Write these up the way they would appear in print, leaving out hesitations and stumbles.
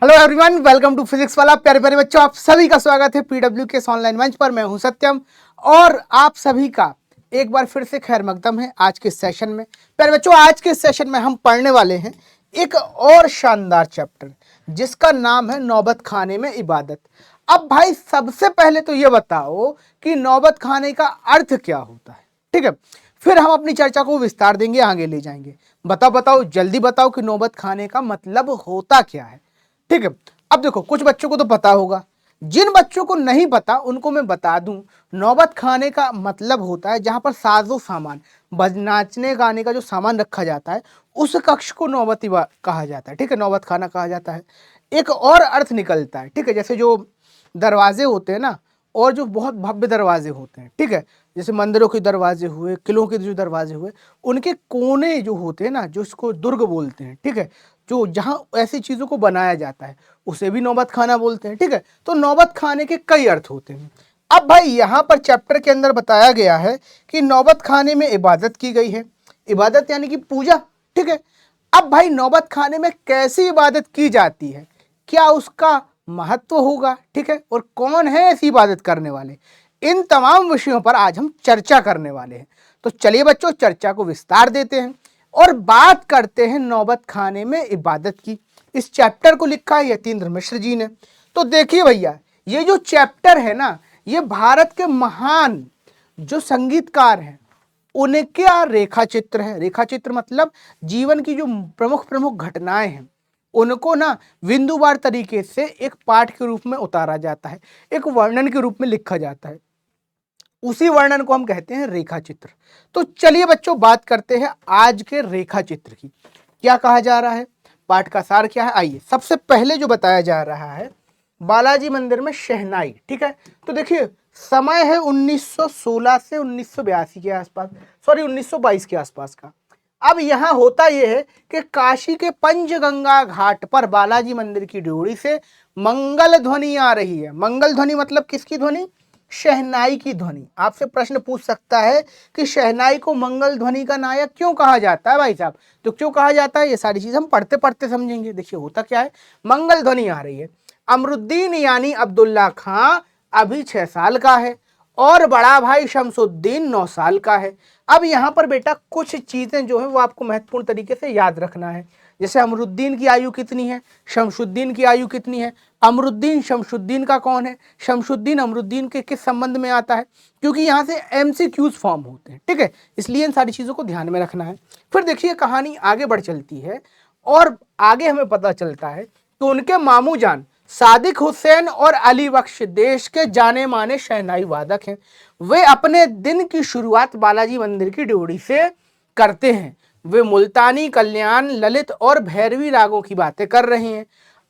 Hello everyone, welcome to physics Wallah. प्यारे प्यारे बच्चों, आप सभी का स्वागत है पीडब्ल्यू के ऑनलाइन मंच पर। मैं हूं सत्यम और आप सभी का एक बार फिर से खैर मकदम है आज के सेशन में। प्यारे बच्चों, आज के सेशन में हम पढ़ने वाले हैं एक और शानदार चैप्टर जिसका नाम है नौबत खाने में इबादत। अब भाई सबसे पहले तो ये बताओ कि नौबत खाने का अर्थ क्या होता है, ठीक है। फिर हम अपनी चर्चा को विस्तार देंगे, आगे ले जाएंगे। बताओ जल्दी बताओ कि नौबत खाने का मतलब होता क्या है, ठीक है। अब देखो, कुछ बच्चों को तो पता होगा, जिन बच्चों को नहीं पता उनको मैं बता दूं। नौबत खाने का मतलब होता है जहां पर साजो सामान, नाचने गाने का जो सामान रखा जाता है उस कक्ष को नौबती कहा जाता है, ठीक है। नौबत खाना कहा जाता है। एक और अर्थ निकलता है, ठीक है। जैसे जो दरवाजे होते हैं ना, और जो बहुत भव्य दरवाजे होते हैं, ठीक है, जैसे मंदिरों के दरवाजे हुए, किलों के जो दरवाजे हुए, उनके कोने जो होते हैं ना, जो इसको दुर्ग बोलते हैं, ठीक है, जो जहां ऐसी चीजों को बनाया जाता है उसे भी नौबत खाना बोलते हैं, ठीक है। तो नौबत खाने के कई अर्थ होते हैं। अब भाई यहां पर चैप्टर के अंदर बताया गया है कि नौबत खाने में इबादत की गई है। इबादत यानी कि पूजा, ठीक है। अब भाई नौबत खाने में कैसी इबादत की जाती है, क्या उसका महत्व होगा, ठीक है, और कौन है ऐसी इबादत करने वाले, इन तमाम विषयों पर आज हम चर्चा करने वाले हैं। तो चलिए बच्चों, चर्चा को विस्तार देते हैं और बात करते हैं नौबत खाने में इबादत की। इस चैप्टर को लिखा है यतीन्द्र मिश्र जी ने। तो देखिए भैया, ये जो चैप्टर है ना, ये भारत के महान जो संगीतकार हैं उनका रेखा चित्र है। रेखा चित्र मतलब जीवन की जो प्रमुख प्रमुख घटनाएं हैं उनको ना बिंदुवार तरीके से एक पाठ के रूप में उतारा जाता है, एक वर्णन के रूप में लिखा जाता है। उसी वर्णन को हम कहते हैं रेखा चित्र। तो चलिए बच्चों, बात करते हैं आज के रेखा चित्र की। क्या कहा जा रहा है, पाठ का सार क्या है, आइए। सबसे पहले जो बताया जा रहा है, बालाजी मंदिर में शहनाई, ठीक है। तो देखिए, समय है 1916 से 1982 के आसपास, सॉरी 1922 के आसपास का। अब यहां होता यह है कि काशी के पंचगंगा घाट पर बालाजी मंदिर की ड्योढ़ी से मंगल ध्वनि आ रही है। मंगल ध्वनि मतलब किसकी ध्वनि, शहनाई की ध्वनि। आपसे प्रश्न पूछ सकता है कि शहनाई को मंगल ध्वनि का नायक क्यों कहा जाता है भाई साहब। तो क्यों कहा जाता है, ये सारी चीज हम पढ़ते पढ़ते समझेंगे। देखिए होता क्या है, मंगल ध्वनि आ रही है। अमरुद्दीन यानी अब्दुल्ला खां अभी 6 साल का है और बड़ा भाई शमसुद्दीन 9 साल का है। अब यहाँ पर बेटा कुछ चीजें जो है वो आपको महत्वपूर्ण तरीके से याद रखना है। जैसे अमरुद्दीन की आयु कितनी है, शमसुद्दीन की आयु कितनी है, अमरुद्दीन शमसुद्दीन का कौन है, शमसुद्दीन अमरुद्दीन के किस संबंध में आता है, क्योंकि यहाँ से एमसीक्यूज फॉर्म होते हैं, ठीक है। इसलिए इन सारी चीजों को ध्यान में रखना है। फिर देखिए कहानी आगे बढ़ चलती है और आगे हमें पता चलता है कि उनके मामू जान सादिक हुसैन और अली बख्श देश के जाने माने शहनाई वादक हैं। वे अपने दिन की शुरुआत बालाजी मंदिर की ड्योढ़ी से करते हैं। वे मुल्तानी, कल्याण, ललित और भैरवी रागों की बातें कर रहे हैं।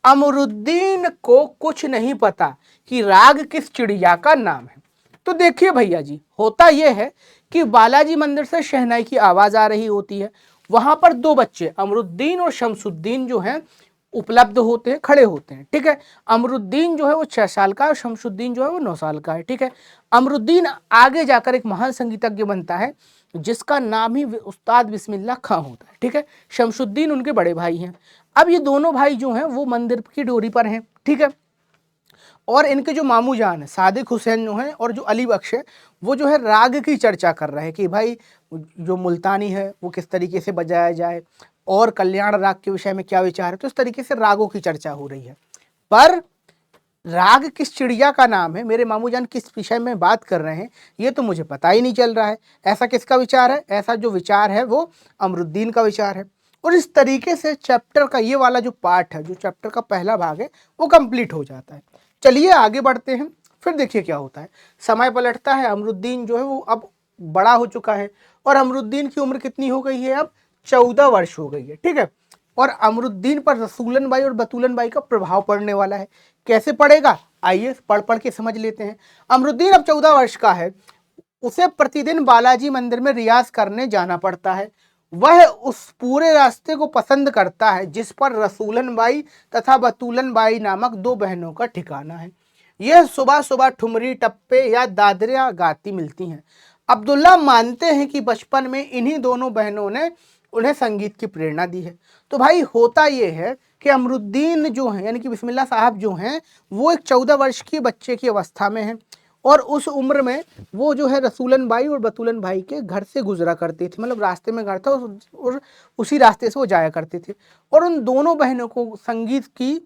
अमरुद्दीन को कुछ नहीं पता कि राग किस चिड़िया का नाम है। तो देखिए भैया जी, होता यह है कि बालाजी मंदिर से शहनाई की आवाज आ रही होती है। वहां पर दो बच्चे अमरुद्दीन और शमसुद्दीन जो हैं उपलब्ध होते हैं, खड़े होते हैं, ठीक है। अमरुद्दीन जो है वो 6 साल का है और शमसुद्दीन जो है वो 9 साल का है, ठीक है। अमरुद्दीन आगे जाकर एक महान संगीतज्ञ बनता है जिसका नाम ही उस्ताद बिस्मिल्लाह खां होता है, ठीक है। शमसुद्दीन उनके बड़े भाई हैं। अब ये दोनों भाई जो हैं वो मंदिर की डोरी पर हैं, ठीक है। और इनके जो मामू जान है सादिक हुसैन जो हैं और जो अली बख्श है, वो जो है राग की चर्चा कर रहे हैं कि भाई जो मुल्तानी है वो किस तरीके से बजाया जाए, और कल्याण राग के विषय में क्या विचार है। तो इस तरीके से रागों की चर्चा हो रही है। पर राग किस चिड़िया का नाम है, मेरे मामू जान किस विषय में बात कर रहे हैं, ये तो मुझे पता ही नहीं चल रहा है। ऐसा किसका विचार है, ऐसा जो विचार है वो अमरुद्दीन का विचार है। और इस तरीके से चैप्टर का ये वाला जो पार्ट है, जो चैप्टर का पहला भाग है, वो कंप्लीट हो जाता है। चलिए आगे बढ़ते हैं। फिर देखिए क्या होता है, समय पलटता है। अमरुद्दीन जो है वो अब बड़ा हो चुका है और अमरुद्दीन की उम्र कितनी हो गई है, अब 14 वर्ष हो गई है, ठीक है। और अमरुद्दीन पर रसूलन बाई और बतूलन बाई का प्रभाव पड़ने वाला है। कैसे पड़ेगा, आइए पढ़ पढ़ के समझ लेते हैं। अमरुद्दीन अब 14 वर्ष का है। उसे प्रतिदिन बालाजी मंदिर में रियाज करने जाना पड़ता है। वह उस पूरे रास्ते को पसंद करता है जिस पर रसूलन बाई तथा बतूलन बाई नामक दो बहनों का ठिकाना है। यह सुबह सुबह ठुमरी, टप्पे या दादरियां गाती मिलती हैं। अब्दुल्ला मानते हैं कि बचपन में इन्हीं दोनों बहनों ने उन्हें संगीत की प्रेरणा दी है। तो भाई होता यह है कि अमरुद्दीन जो हैं यानी कि बिस्मिल्लाह साहब जो हैं वो एक 14 वर्ष की बच्चे की अवस्था में हैं और उस उम्र में वो जो है रसूलन भाई और बतूलन भाई के घर से गुजरा करते थे, मतलब रास्ते में घर था और उसी रास्ते से वो जाया करते थे और उन दोनों बहनों को संगीत की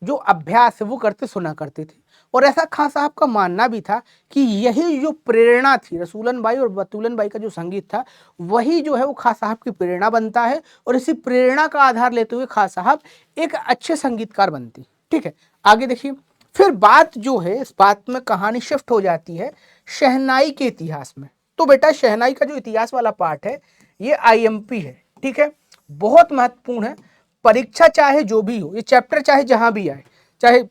जो अभ्यास है वो करते सुना करते थे। और ऐसा खान साहब का मानना भी था कि यही जो प्रेरणा थी रसूलन भाई और बतूलन भाई का जो संगीत था वही जो है वो खान साहब की प्रेरणा बनता है और इसी प्रेरणा का आधार लेते हुए खान साहब एक अच्छे संगीतकार बनती। ठीक है, आगे देखिए। फिर बात जो है इस बात में कहानी शिफ्ट हो जाती है शहनाई के इतिहास में। तो बेटा शहनाई का जो इतिहास वाला पार्ट है ये आईएमपी है, ठीक है, बहुत महत्वपूर्ण है। परीक्षा चाहे जो भी हो, ये चैप्टर चाहे जहां भी आए, चाहे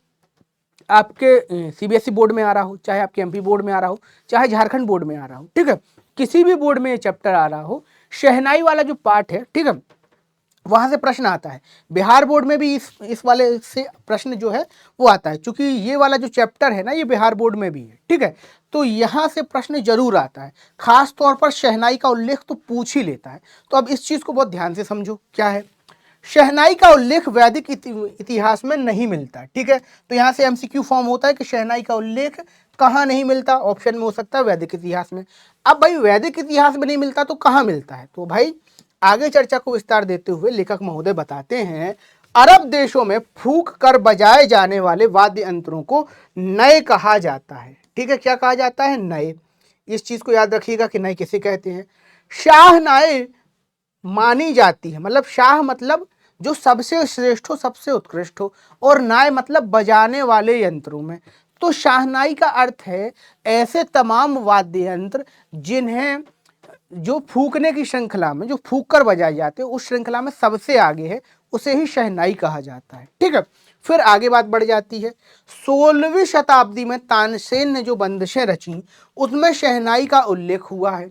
आपके सीबीएसई बोर्ड में आ रहा हो, चाहे आपके एमपी बोर्ड में आ रहा हो, चाहे झारखंड बोर्ड में आ रहा हो, ठीक है, किसी भी बोर्ड में ये चैप्टर आ रहा हो, शहनाई वाला जो पार्ट है, ठीक है, वहां से प्रश्न आता है। बिहार बोर्ड में भी इस वाले से प्रश्न जो है वो आता है, क्योंकि ये वाला जो चैप्टर है ना ये बिहार बोर्ड में भी है, ठीक है, तो यहां से प्रश्न जरूर आता है। खास तौर पर शहनाई का उल्लेख तो पूछ ही लेता है। तो अब इस चीज को बहुत ध्यान से समझो क्या है। शहनाई का उल्लेख वैदिक इतिहास में नहीं मिलता, ठीक है, तो यहां से एमसीक्यू फॉर्म होता है कि शहनाई का उल्लेख कहां नहीं मिलता। ऑप्शन में हो सकता है वैदिक इतिहास में। अब भाई वैदिक इतिहास में नहीं मिलता तो कहां मिलता है, तो भाई आगे चर्चा को विस्तार देते हुए लेखक महोदय बताते हैं अरब देशों में फूंक कर बजाए जाने वाले वाद्य यंत्रों को नए कहा जाता है। ठीक है, क्या कहा जाता है, नए। इस चीज को याद रखिएगा कि नए किसे कहते हैं। शाह नाए मानी जाती है, मतलब शाह मतलब जो सबसे श्रेष्ठ हो, सबसे उत्कृष्ट हो, और नाय मतलब बजाने वाले यंत्रों में। तो शाहनाई का अर्थ है ऐसे तमाम वाद्य यंत्र जिन्हें जो फूकने की श्रृंखला में, जो फूक कर बजाए जाते हैं उस श्रृंखला में सबसे आगे है, उसे ही शहनाई कहा जाता है। ठीक है, फिर आगे बात बढ़ जाती है। 16वीं शताब्दी में तानसेन ने जो बंदिशें रची उसमें शहनाई का उल्लेख हुआ है।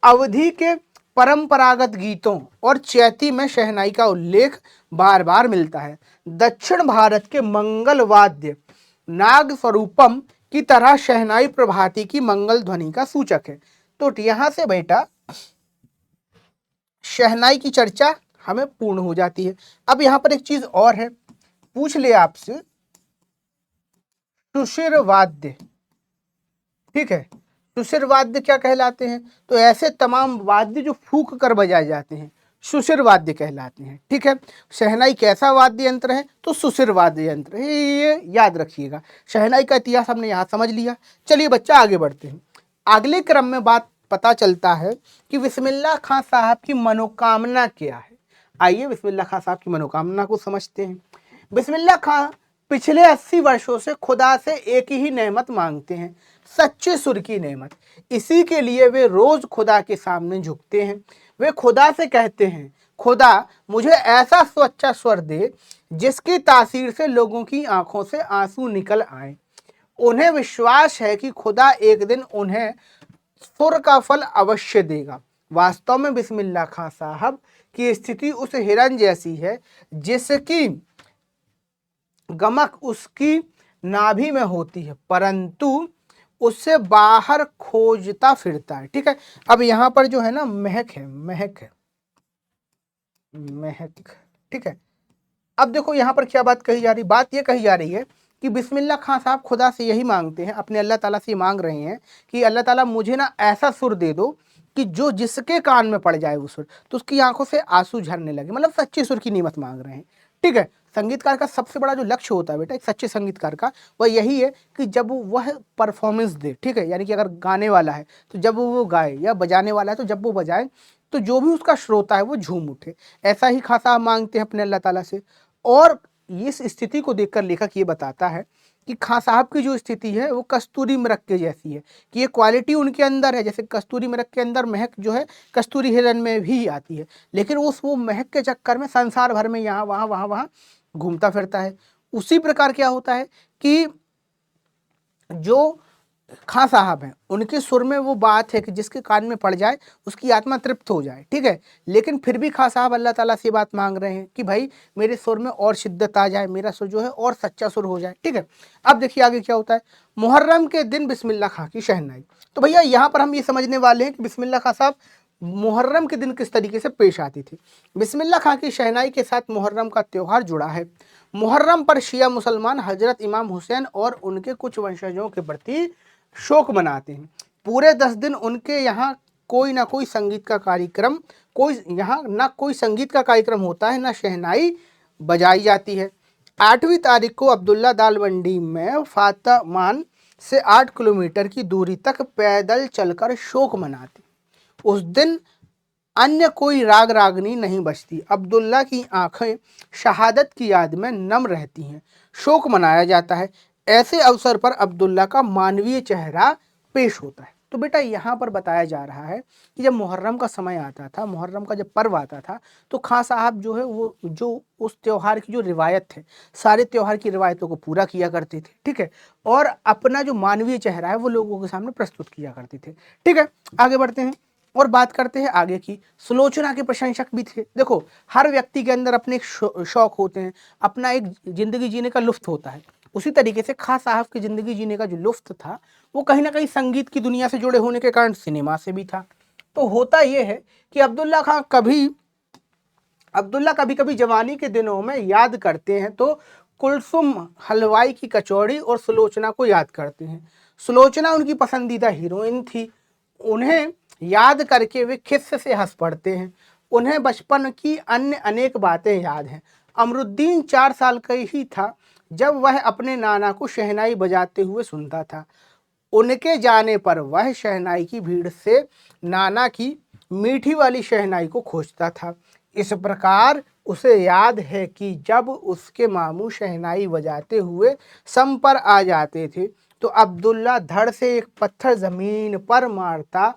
अवधि के परंपरागत गीतों और चैती में शहनाई का उल्लेख बार बार मिलता है। दक्षिण भारत के मंगल वाद्य नाग स्वरूपम की तरह शहनाई प्रभाती की मंगल ध्वनि का सूचक है। तो यहां से बेटा शहनाई की चर्चा हमें पूर्ण हो जाती है। अब यहां पर एक चीज और है, पूछ ले आपसे सुशिर वाद्य, ठीक है, सुशिर वाद्य क्या कहलाते हैं, तो ऐसे तमाम वाद्य जो फूक कर बजाए जाते हैं सुशिर वाद्य कहलाते हैं। ठीक है, शहनाई कैसा वाद्य यंत्र है, तो सुशिर वाद्य यंत्र है, ये याद रखिएगा। शहनाई का इतिहास हमने यहाँ समझ लिया। चलिए बच्चा आगे बढ़ते हैं। अगले क्रम में बात पता चलता है कि बिस्मिल्लाह खां साहब की मनोकामना क्या है। आइए बिस्मिल्लाह खां साहब की मनोकामना को समझते हैं। बिस्मिल्लाह खां पिछले 80 वर्षों से खुदा से एक ही नेमत मांगते हैं, सच्चे सुर की नेमत। इसी के लिए वे रोज खुदा के सामने झुकते हैं। वे खुदा से कहते हैं, खुदा मुझे ऐसा सच्चा स्वर दे जिसकी तासीर से लोगों की आंखों से आंसू निकल आए। उन्हें विश्वास है कि खुदा एक दिन उन्हें सुर का फल अवश्य देगा। वास्तव में बिस्मिल्लाह खां साहब की स्थिति उस हिरन जैसी है जिसकी गमक उसकी नाभि में होती है परंतु उससे बाहर खोजता फिरता है। ठीक है, अब यहां पर जो है ना महक है, महक है, महक। ठीक है, अब देखो यहां पर क्या बात कही जा रही, बात ये कही जा रही है कि बिस्मिल्लाह खां साहब खुदा से यही मांगते हैं, अपने अल्लाह ताला से मांग रहे हैं कि अल्लाह ताला मुझे ना ऐसा सुर दे दो कि जो जिसके कान में पड़ जाए वो सुर तो उसकी आंखों से आंसू झरने लगे, मतलब सच्चे सुर की नीमत मांग रहे हैं। ठीक है, संगीतकार का सबसे बड़ा जो लक्ष्य होता है बेटा एक सच्चे संगीतकार का, वह यही है कि जब वह परफॉर्मेंस दे, ठीक है, यानी कि अगर गाने वाला है तो जब वो गाए, या बजाने वाला है तो जब वो बजाए तो जो भी उसका श्रोता है वो झूम उठे। ऐसा ही खां साहब मांगते हैं अपने अल्लाह ताला से। और इस स्थिति को देखकर लेखक ये बताता है कि खां साहब की जो स्थिति है वो कस्तूरी मृग के जैसी है, कि ये क्वालिटी उनके अंदर है, जैसे कस्तूरी मृग के अंदर महक जो है कस्तूरी हिरन में भी आती है, लेकिन वो महक के चक्कर में संसार भर में यहाँ वहाँ वहाँ वहाँ घूमता फिरता है। उसी प्रकार क्या होता है कि जो खां साहब हैं उनके सुर में वो बात है कि जिसके कान में पड़ जाए उसकी आत्मा तृप्त हो जाए। ठीक है, लेकिन फिर भी खां साहब अल्लाह ताला से बात मांग रहे हैं कि भाई मेरे सुर में और शिद्दत आ जाए, मेरा सुर जो है और सच्चा सुर हो जाए। ठीक है, अब देखिए आगे क्या होता है। मुहर्रम के दिन बिस्मिल्लाह खां की शहनाई। तो भैया यहाँ पर हम ये समझने वाले हैं कि बिस्मिल्लाह खां साहब मुहर्रम के दिन किस तरीके से पेश आती थी। बिस्मिल्लाह खां की शहनाई के साथ मुहर्रम का त्यौहार जुड़ा है। मुहर्रम पर शिया मुसलमान हजरत इमाम हुसैन और उनके कुछ वंशजों के प्रति शोक मनाते हैं। पूरे 10 दिन उनके यहाँ कोई ना कोई संगीत का कार्यक्रम कोई संगीत का कार्यक्रम होता है, ना शहनाई बजाई जाती है। 8वीं तारीख को अब्दुल्ला दालमंडी में फातमान से 8 किलोमीटर की दूरी तक पैदल चलकर शोक मनाते। उस दिन अन्य कोई राग रागनी नहीं बजती। अब्दुल्ला की आंखें शहादत की याद में नम रहती हैं। शोक मनाया जाता है। ऐसे अवसर पर अब्दुल्ला का मानवीय चेहरा पेश होता है। तो बेटा यहाँ पर बताया जा रहा है कि जब मुहर्रम का समय आता था, मुहर्रम का जब पर्व आता था, तो खां साहब जो है वो जो उस त्यौहार की जो रिवायत थे, सारे त्यौहार की रिवायतों को पूरा किया करते थे, ठीक है, और अपना जो मानवीय चेहरा है वो लोगों के सामने प्रस्तुत किया करते थे, ठीक है। आगे बढ़ते हैं और बात करते हैं आगे की। सुलोचना के प्रशंसक भी थे। देखो, हर व्यक्ति के अंदर अपने एक शौक होते हैं, अपना एक जिंदगी जीने का लुत्फ होता है। उसी तरीके से खां साहब की जिंदगी जीने का जो लुत्फ था वो कहीं ना कहीं संगीत की दुनिया से जुड़े होने के कारण सिनेमा से भी था। तो होता यह है कि अब्दुल्ला कभी कभी जवानी के दिनों में याद करते हैं तो कुलसुम हलवाई की कचौड़ी और सुलोचना को याद करते हैं। सुलोचना उनकी पसंदीदा हीरोइन थी। उन्हें याद करके वे खिस्स से हंस पड़ते हैं। उन्हें बचपन की अन्य अनेक बातें याद हैं। अमरुद्दीन 4 साल का ही था जब वह अपने नाना को शहनाई बजाते हुए सुनता था। उनके जाने पर वह शहनाई की भीड़ से नाना की मीठी वाली शहनाई को खोजता था। इस प्रकार उसे याद है कि जब उसके मामू शहनाई बजाते हुए सम पर आ जाते थे तो अब्दुल्ला धड़ से एक पत्थर जमीन पर मारता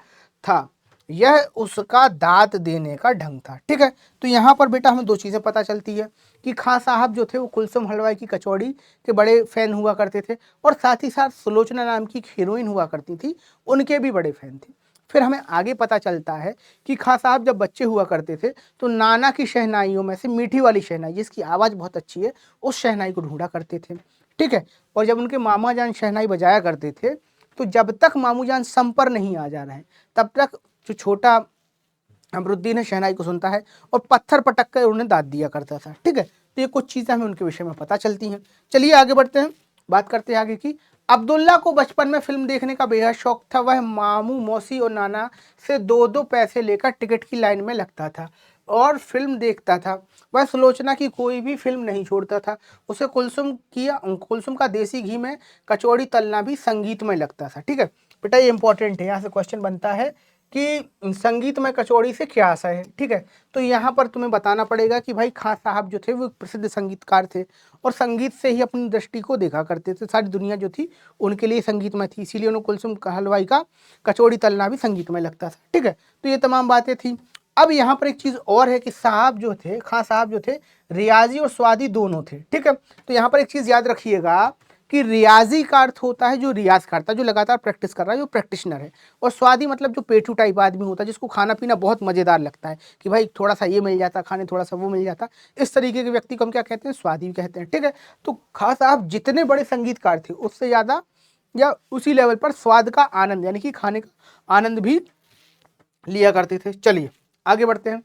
था। यह उसका दात देने का ढंग था, ठीक है। तो यहाँ पर बेटा हमें 2 चीज़ें पता चलती है कि खां साहब जो थे वो कुलसुम हलवाई की कचौड़ी के बड़े फैन हुआ करते थे और साथ ही साथ सुलोचना नाम की हीरोइन हुआ करती थी, उनके भी बड़े फैन थे। फिर हमें आगे पता चलता है कि खां साहब जब बच्चे हुआ करते थे तो नाना की शहनाइयों में से मीठी वाली शहनाई, जिसकी आवाज़ बहुत अच्छी है, उस शहनाई को ढूंढा करते थे, ठीक है। और जब उनके मामा जान शहनाई बजाया करते थे तो जब तक मामू जान सम पर नहीं आ जा रहे हैं तब तक जो छोटा अमरुद्दीन है शहनाई को सुनता है और पत्थर पटक कर उन्हें दाद दिया करता था, ठीक है। तो ये कुछ चीज़ें हमें उनके विषय में पता चलती हैं। चलिए आगे बढ़ते हैं, बात करते हैं आगे की। अब्दुल्ला को बचपन में फिल्म देखने का बेहद शौक था। वह मामू, मौसी और नाना से 2-2 पैसे लेकर टिकट की लाइन में लगता था और फिल्म देखता था। वह सुलोचना की कोई भी फिल्म नहीं छोड़ता था। उसे कुलसुम का देसी घी में कचौड़ी तलना भी संगीतमय लगता था, ठीक है। बेटा ये इंपॉर्टेंट है, यहाँ से क्वेश्चन बनता है कि संगीत में कचौड़ी से क्या आशा है, ठीक है। तो यहाँ पर तुम्हें बताना पड़ेगा कि भाई खां साहब जो थे वो प्रसिद्ध संगीतकार थे और संगीत से ही अपनी दृष्टि को देखा करते थे। सारी दुनिया जो थी उनके लिए संगीत में थी, इसीलिए उन्हें कुलसुम हलवाई का कचौड़ी तलना भी संगीत में लगता था, ठीक है। तो ये तमाम बातें थी। अब यहाँ पर एक चीज़ और है कि खां साहब जो थे रियाजी और स्वादी दोनों थे, ठीक है। तो यहाँ पर एक चीज़ याद रखिएगा कि रियाजी का अर्थ होता है जो रियाज करता है, जो लगातार प्रैक्टिस कर रहा है, जो प्रैक्टिशनर है, और स्वादी मतलब जो पेटू टाइप आदमी होता है जिसको खाना पीना बहुत मज़ेदार लगता है कि भाई थोड़ा सा ये मिल जाता खाने, थोड़ा सा वो मिल जाता, इस तरीके के व्यक्ति को हम क्या कहते हैं, स्वादी कहते हैं, ठीक है। तो खां साहब जितने बड़े संगीतकार थे उससे ज़्यादा या उसी लेवल पर स्वाद का आनंद यानी कि खाने का आनंद भी लिया करते थे। चलिए आगे बढ़ते हैं।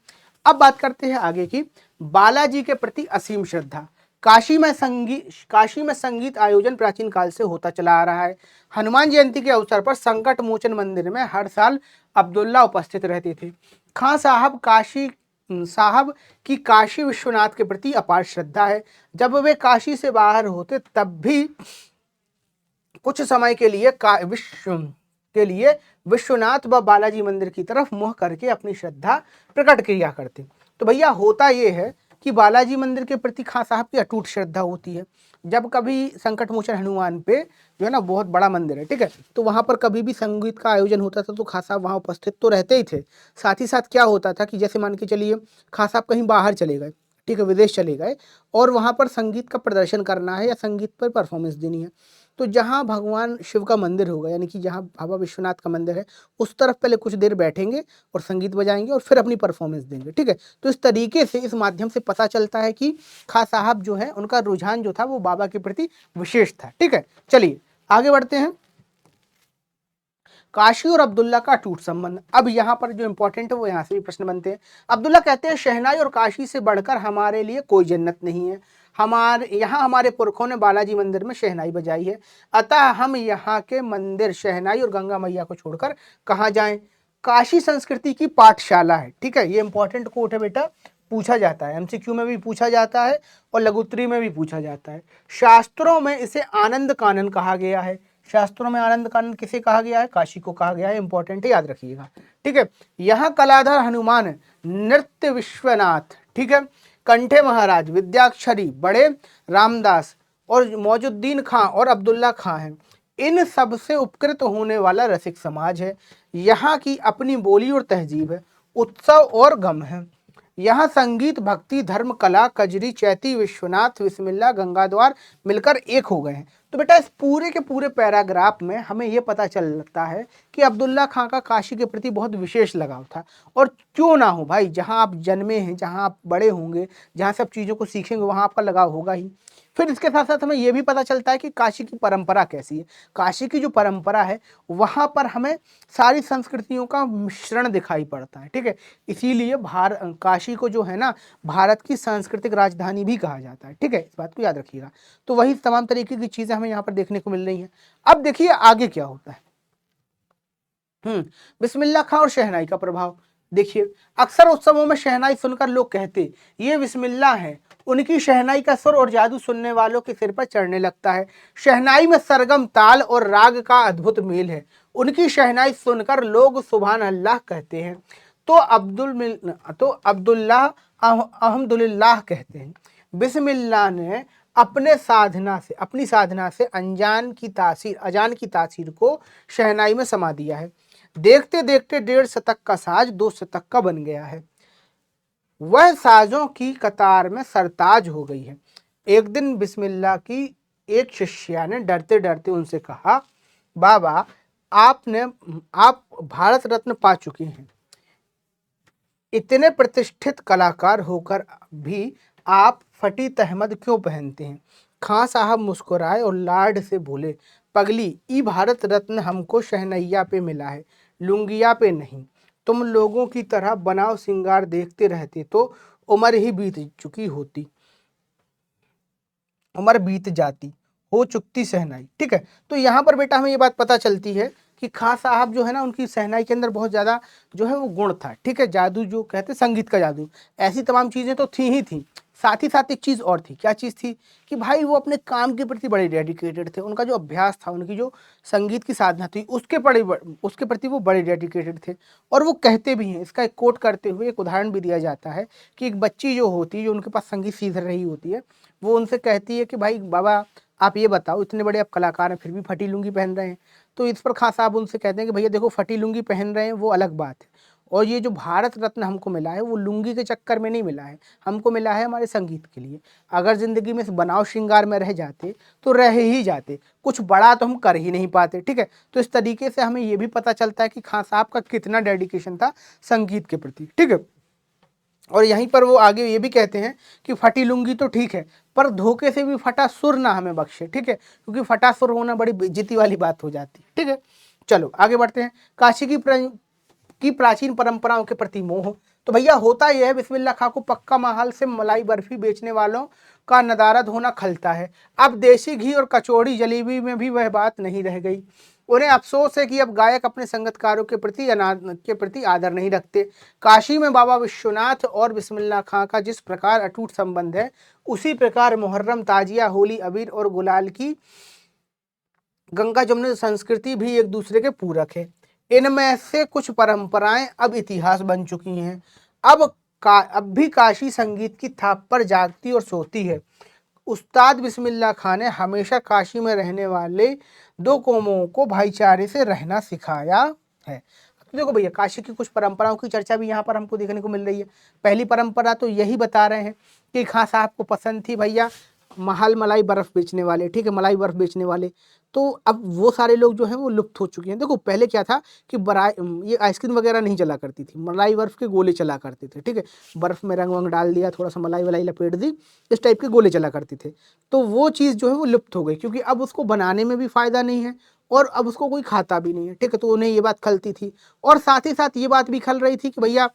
अब बात करते हैं आगे की। बालाजी के प्रति असीम श्रद्धा। काशी में संगीत आयोजन प्राचीन काल से होता चला आ रहा है। हनुमान जयंती के अवसर पर संकट मोचन मंदिर में हर साल अब्दुल्ला उपस्थित रहते थे। खां साहब की काशी विश्वनाथ के प्रति अपार श्रद्धा है। जब वे काशी से बाहर होते तब भी कुछ समय के लिए विश्वनाथ व बालाजी मंदिर की तरफ मुँह करके अपनी श्रद्धा प्रकट किया करते। तो भैया होता ये है कि बालाजी मंदिर के प्रति खां साहब की अटूट श्रद्धा होती है। जब कभी संकट मोचन हनुमान पे जो है ना बहुत बड़ा मंदिर है, ठीक है, तो वहाँ पर कभी भी संगीत का आयोजन होता था तो खां साहब वहाँ उपस्थित तो रहते ही थे। साथ ही साथ क्या होता था कि जैसे मान के चलिए खां साहब कहीं बाहर चले गए, ठीक है, विदेश चले गए और वहाँ पर संगीत का प्रदर्शन करना है या संगीत पर परफॉर्मेंस देनी है, तो जहाँ भगवान शिव का मंदिर होगा यानी कि जहाँ बाबा विश्वनाथ का मंदिर है उस तरफ पहले कुछ देर बैठेंगे और संगीत बजाएंगे और फिर अपनी परफॉर्मेंस देंगे, ठीक है। तो इस तरीके से इस माध्यम से पता चलता है कि खां साहब जो है उनका रुझान जो था वो बाबा के प्रति विशेष था, ठीक है। चलिए आगे बढ़ते हैं। काशी और अब्दुल्ला का अटूट संबंध। अब यहाँ पर जो इंपॉर्टेंट है वो यहाँ से भी प्रश्न बनते हैं। अब्दुल्ला कहते हैं शहनाई और काशी से बढ़कर हमारे लिए कोई जन्नत नहीं है। हमारे पुरखों ने बालाजी मंदिर में शहनाई बजाई है, अतः हम यहाँ के मंदिर, शहनाई और गंगा मैया को छोड़कर कहाँ जाएं। काशी संस्कृति की पाठशाला है। ठीक है, ये इंपॉर्टेंट कोट है बेटा, पूछा जाता है, एमसीक्यू में भी पूछा जाता है और लघुत्तरी में भी पूछा जाता है। शास्त्रों में इसे आनंद कानन कहा गया है। शास्त्रों में आनंद कानन किसे कहा गया है? काशी को कहा गया है। इंपॉर्टेंट है, याद रखिएगा। ठीक है, यहाँ कलाधर हनुमान, नृत्य विश्वनाथ, ठीक है, कंठे महाराज, विद्याक्षरी, बड़े रामदास और मौजुद्दीन खां और अब्दुल्ला खां हैं। इन सब से उपकृत होने वाला रसिक समाज है। यहाँ की अपनी बोली और तहजीब है, उत्सव और गम है। यहाँ संगीत, भक्ति, धर्म, कला, कजरी, चैती, विश्वनाथ, बिस्मिल्लाह, गंगाद्वार मिलकर एक हो गए हैं। तो बेटा इस पूरे के पूरे पैराग्राफ में हमें यह पता चलता है कि अब्दुल्ला खां का काशी के प्रति बहुत विशेष लगाव था। और क्यों ना हो भाई, जहाँ आप जन्मे हैं, जहाँ आप बड़े होंगे, जहाँ सब चीज़ों को सीखेंगे, वहाँ आपका लगाव होगा ही। फिर इसके साथ साथ हमें यह भी पता चलता है कि काशी की परंपरा कैसी है। काशी की जो परंपरा है वहाँ पर हमें सारी संस्कृतियों का मिश्रण दिखाई पड़ता है। ठीक है, इसीलिए काशी को जो है ना, भारत की सांस्कृतिक राजधानी भी कहा जाता है। ठीक है, इस बात को याद रखिएगा। तो वही तमाम तरीके की चीजें हमें यहाँ पर देखने को मिल रही हैं। अब देखिए आगे क्या होता है। बिस्मिल्लाह खां और शहनाई का प्रभाव देखिए। अक्सर उत्सवों में शहनाई सुनकर लोग कहते ये बिस्मिल्लाह है। उनकी शहनाई का सुर और जादू सुनने वालों के सिर पर चढ़ने लगता है। शहनाई में सरगम, ताल और राग का अद्भुत मेल है। उनकी शहनाई सुनकर लोग सुभान अल्लाह कहते हैं तो अब्दुल्लाह अल्हम्दुलिल्लाह कहते हैं। बिस्मिल्लाह ने अपनी साधना से अजान की तासीर को शहनाई में समा दिया है। देखते देखते 1.5 शतक का साज 2 शतक का बन गया है। वह साजों की कतार में सरताज हो गई है। एक दिन बिस्मिल्लाह की एक शिष्या ने डरते डरते उनसे कहा, बाबा आप भारत रत्न पा चुके हैं, इतने प्रतिष्ठित कलाकार होकर भी आप फटी तहमद क्यों पहनते हैं? खां साहब मुस्कुराए और लाड से बोले, पगली, ई भारत रत्न हमको शहनैया पे मिला है, लुंगिया पे नहीं। तुम लोगों की तरह बनाव सिंगार देखते रहते तो उम्र ही बीत जाती, हो चुकती शहनाई। ठीक है, तो यहाँ पर बेटा हमें ये बात पता चलती है कि खां साहब जो है ना, उनकी शहनाई के अंदर बहुत ज़्यादा जो है वो गुण था। ठीक है, जादू जो कहते संगीत का जादू, ऐसी तमाम चीज़ें तो थी ही थी। साथ ही साथ एक चीज़ और थी। क्या चीज़ थी? कि भाई वो अपने काम के प्रति बड़े डेडिकेटेड थे। उनका जो अभ्यास था, उनकी जो संगीत की साधना थी, उसके प्रति वो बड़े डेडिकेटेड थे। और वो कहते भी हैं, इसका एक कोट करते हुए एक उदाहरण भी दिया जाता है कि एक बच्ची जो होती है, जो उनके पास संगीत सीख रही होती है, वो उनसे कहती है कि भाई बाबा आप ये बताओ, इतने बड़े आप कलाकार हैं फिर भी फटी लुंगी पहन रहे हैं। तो इस पर खां साहब उनसे कहते हैं कि भैया देखो, फटी लुंगी पहन रहे हैं वो अलग बात है, और ये जो भारत रत्न हमको मिला है वो लुंगी के चक्कर में नहीं मिला है, हमको मिला है हमारे संगीत के लिए। अगर ज़िंदगी में इस बनाव श्रृंगार में रह जाते तो रह ही जाते, कुछ बड़ा तो हम कर ही नहीं पाते। ठीक है, तो इस तरीके से हमें ये भी पता चलता है कि खां साहब का कितना डेडिकेशन था संगीत के प्रति। ठीक है, और यहीं पर वो आगे ये भी कहते हैं कि फटी लुंगी तो ठीक है, पर धोखे से भी फटा सुर ना हमें बख्शे। ठीक है, क्योंकि फटा सुर होना बड़ी बेइज्जती वाली बात हो जाती है। ठीक है, चलो आगे बढ़ते हैं। काशी की प्राचीन परंपराओं के प्रति मोह। तो भैया होता यह है, बिस्मिल्लाह खां को पक्का महल से मलाई बर्फी बेचने वालों का नदारद होना खलता है। अब देसी घी और कचौड़ी जलेबी में भी वह बात नहीं रह गई। उन्हें अफसोस है कि अब गायक अपने संगतकारों के प्रति आदर नहीं रखते। काशी में बाबा विश्वनाथ और बिस्मिल्लाह खां का जिस प्रकार अटूट संबंध है, उसी प्रकार मुहर्रम, ताजिया, होली, अबीर और गुलाल की गंगा जमुना संस्कृति भी एक दूसरे के पूरक है। इनमें से कुछ परंपराएं अब इतिहास बन चुकी हैं। अब भी काशी संगीत की थाप पर जागती और सोती है। उस्ताद बिस्मिल्लाह खां ने हमेशा काशी में रहने वाले 2 कौमों को भाईचारे से रहना सिखाया है। तो देखो भैया, काशी की कुछ परंपराओं की चर्चा भी यहाँ पर हमको देखने को मिल रही है। पहली परंपरा तो यही बता रहे हैं कि खां साहब को पसंद थी भैया महल मलाई बर्फ बेचने वाले, ठीक है, मलाई बर्फ बेचने वाले, तो अब वो सारे लोग जो हैं वो लुप्त हो चुके हैं। देखो पहले क्या था कि ये आइसक्रीम वगैरह नहीं चला करती थी, मलाई बर्फ के गोले चला करते थे, ठीक है, बर्फ में रंग वंग डाल दिया, थोड़ा सा मलाई वलाई लपेट दी, इस टाइप के गोले चला करते थे। तो वो चीज़ जो है वो लुप्त हो गई, क्योंकि अब उसको बनाने में भी फ़ायदा नहीं है और अब उसको कोई खाता भी नहीं है, ठीक है, तो उन्हें ये बात खलती थी। और साथ ही साथ ये बात भी खल रही थी कि भैया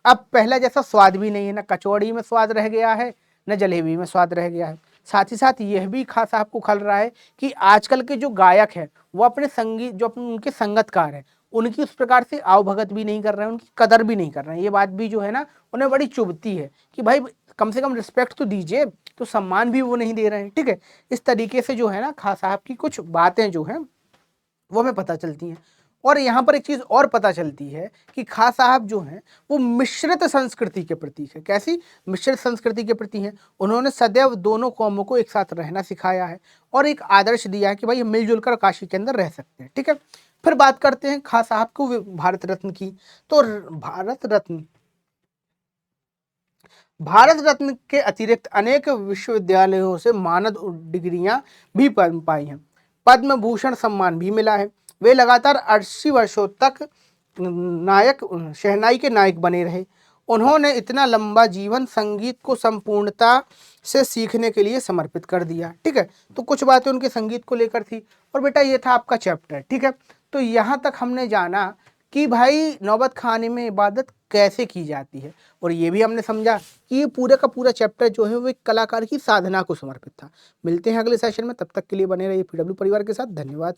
अब पहला जैसा स्वाद भी नहीं है, ना कचौड़ी में स्वाद रह गया है, न जलेबी में स्वाद रह गया है। साथ ही साथ यह भी खास आपको खल रहा है कि आजकल के जो गायक हैं वो अपने संगीत, जो अपने उनके संगतकार हैं, उनकी उस प्रकार से आवभगत भी नहीं कर रहे हैं, उनकी कदर भी नहीं कर रहे हैं। ये बात भी जो है ना उन्हें बड़ी चुभती है कि भाई कम से कम रिस्पेक्ट तो दीजिए, तो सम्मान भी वो नहीं दे रहे हैं, ठीक है। इस तरीके से जो है ना खान साहब की कुछ बातें जो हैं वो हमें पता चलती हैं। और यहाँ पर एक चीज़ और पता चलती है कि खान साहब जो हैं वो मिश्रित संस्कृति के प्रतीक है। कैसी मिश्रित संस्कृति के प्रति हैं? उन्होंने सदैव दोनों कौमों को एक साथ रहना सिखाया है और एक आदर्श दिया है कि भाई मिलजुल कर काशी के अंदर रह सकते हैं, ठीक है। फिर बात करते हैं खान साहब को भारत रत्न की। तो भारत रत्न के अतिरिक्त अनेक विश्वविद्यालयों से मानद डिग्रियां भी पाई हैं। पद्म भूषण सम्मान भी मिला है। वे लगातार 80 वर्षों तक शहनाई के नायक बने रहे। उन्होंने इतना लंबा जीवन संगीत को संपूर्णता से सीखने के लिए समर्पित कर दिया, ठीक है। तो कुछ बातें उनके संगीत को लेकर थी। और बेटा ये था आपका चैप्टर, ठीक है। तो यहाँ तक हमने जाना कि भाई नौबत खाने में इबादत कैसे की जाती है, और ये भी हमने समझा कि ये पूरा का पूरा चैप्टर जो है वो एक कलाकार की साधना को समर्पित था। मिलते हैं अगले सेशन में, तब तक के लिए बने रहिए पीडब्ल्यू परिवार के साथ। धन्यवाद।